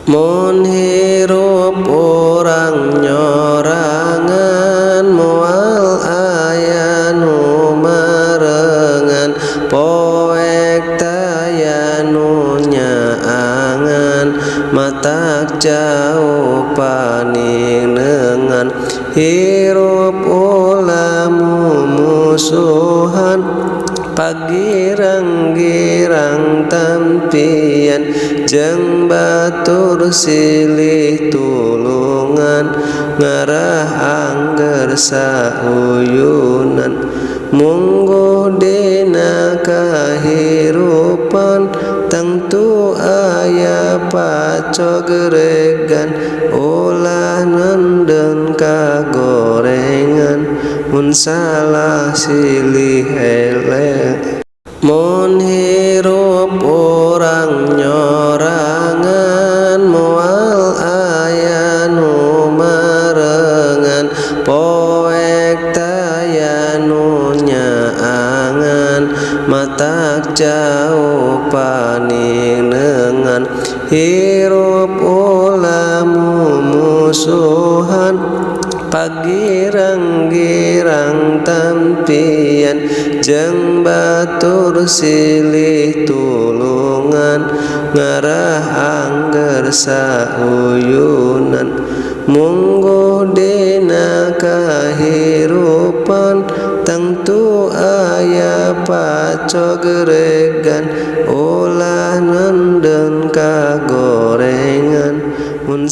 Mun hirup urang nyorangan moal aya nu marengan poek taya nu nyaangan matak jauh paninengan hirup ulamu musuhan pagirang-girang tampian jeung batur silih tulungan ngarah angger sauyunan mungguh dina kahirupan tangtu aya pacogregan ulah nenden kagorengan mun salah silih elek. Mun hirup urang nyorangan moal aya nu marengan poek taya nu nyaangan matak jauh paninengan hirup ulamu musuhan pagirang-girang tampian jeung batur silih tulungan ngarah angger sauyunan mungguh dina kahirupan tangtu aya pacogregan ulah nenden kagorengan mun